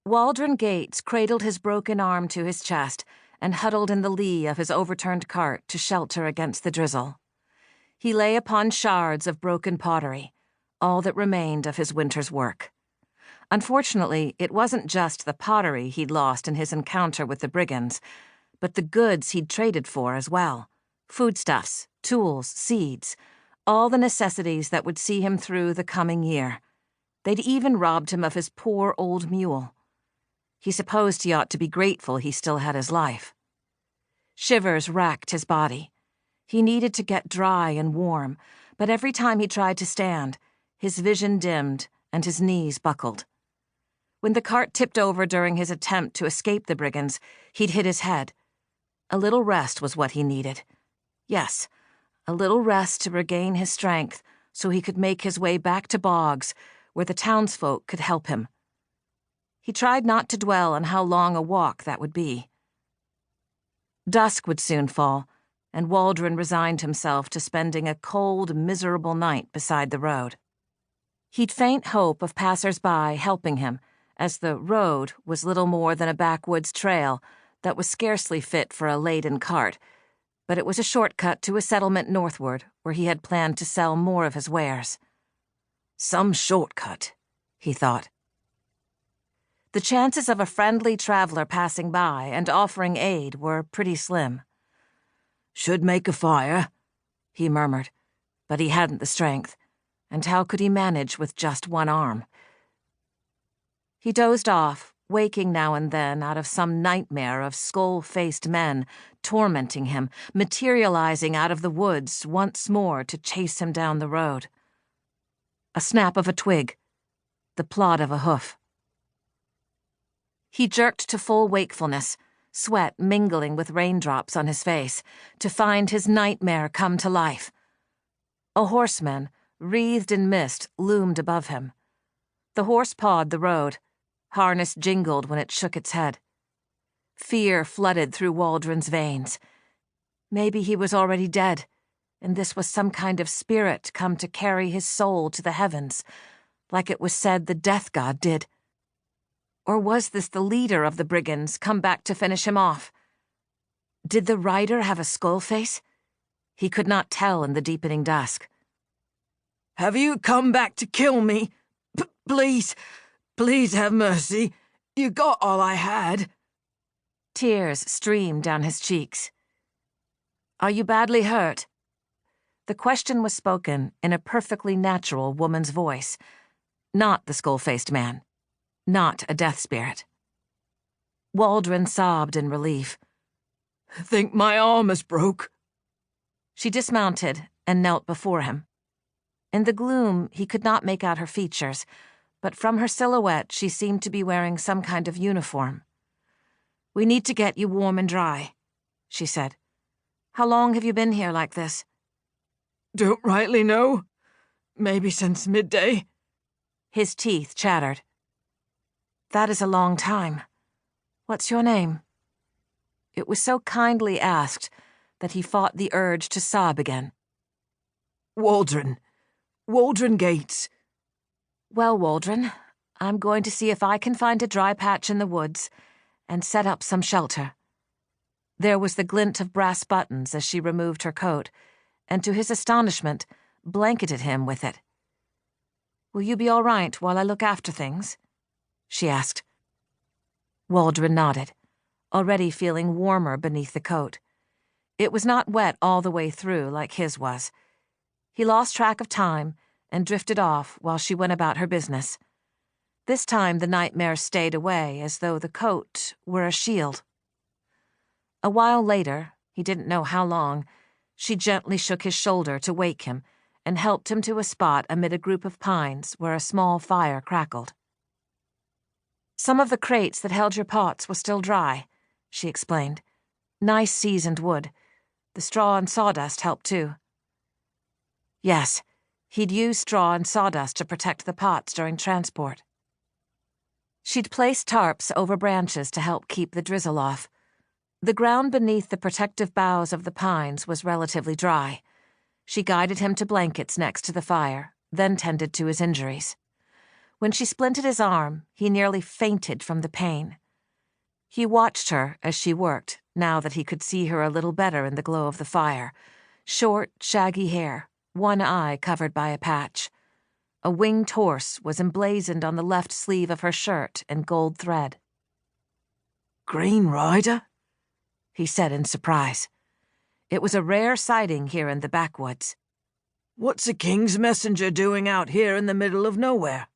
Waldron Gates cradled his broken arm to his chest and huddled in the lee of his overturned cart to shelter against the drizzle. He lay upon shards of broken pottery, all that remained of his winter's work. Unfortunately, it wasn't just the pottery he'd lost in his encounter with the brigands, but the goods he'd traded for as well. Foodstuffs, tools, seeds, all the necessities that would see him through the coming year. They'd even robbed him of his poor old mule. He supposed he ought to be grateful he still had his life. Shivers racked his body. He needed to get dry and warm, but every time he tried to stand, his vision dimmed and his knees buckled. When the cart tipped over during his attempt to escape the brigands, he'd hit his head. A little rest was what he needed. Yes, a little rest to regain his strength so he could make his way back to Boggs, where the townsfolk could help him. He tried not to dwell on how long a walk that would be. Dusk would soon fall, and Waldron resigned himself to spending a cold, miserable night beside the road. He'd faint hope of passers-by helping him, as the road was little more than a backwoods trail that was scarcely fit for a laden cart, but it was a shortcut to a settlement northward where he had planned to sell more of his wares. Some shortcut, he thought. The chances of a friendly traveler passing by and offering aid were pretty slim. Should make a fire, he murmured, but he hadn't the strength, and how could he manage with just one arm? He dozed off, waking now and then out of some nightmare of skull-faced men tormenting him, materializing out of the woods once more to chase him down the road. A snap of a twig, the plod of a hoof. He jerked to full wakefulness, sweat mingling with raindrops on his face, to find his nightmare come to life. A horseman, wreathed in mist, loomed above him. The horse pawed the road. Harness jingled when it shook its head. Fear flooded through Waldron's veins. Maybe he was already dead, and this was some kind of spirit come to carry his soul to the heavens, like it was said the death god did. Or was this the leader of the brigands come back to finish him off? Did the rider have a skull face? He could not tell in the deepening dusk. "Have you come back to kill me? Please, please have mercy. You got all I had." Tears streamed down his cheeks. "Are you badly hurt?" The question was spoken in a perfectly natural woman's voice, not the skull-faced man. Not a death spirit. Waldron sobbed in relief. "I think my arm is broke." She dismounted and knelt before him. In the gloom, he could not make out her features, but from her silhouette she seemed to be wearing some kind of uniform. "We need to get you warm and dry," she said. "How long have you been here like this?" "Don't rightly know. Maybe since midday." His teeth chattered. "That is a long time. What's your name?" It was so kindly asked that he fought the urge to sob again. "Waldron. Waldron Gates." "Well, Waldron, I'm going to see if I can find a dry patch in the woods and set up some shelter." There was the glint of brass buttons as she removed her coat, and to his astonishment, blanketed him with it. "Will you be all right while I look after things?" she asked. Waldron nodded, already feeling warmer beneath the coat. It was not wet all the way through like his was. He lost track of time and drifted off while she went about her business. This time the nightmare stayed away as though the coat were a shield. A while later, he didn't know how long, she gently shook his shoulder to wake him and helped him to a spot amid a group of pines where a small fire crackled. "Some of the crates that held your pots were still dry," she explained. "Nice seasoned wood. The straw and sawdust helped too." Yes, he'd used straw and sawdust to protect the pots during transport. She'd placed tarps over branches to help keep the drizzle off. The ground beneath the protective boughs of the pines was relatively dry. She guided him to blankets next to the fire, then tended to his injuries. When she splinted his arm, he nearly fainted from the pain. He watched her as she worked, now that he could see her a little better in the glow of the fire. Short, shaggy hair, one eye covered by a patch. A winged horse was emblazoned on the left sleeve of her shirt in gold thread. Green Rider? He said in surprise. It was a rare sighting here in the backwoods. What's a king's messenger doing out here in the middle of nowhere?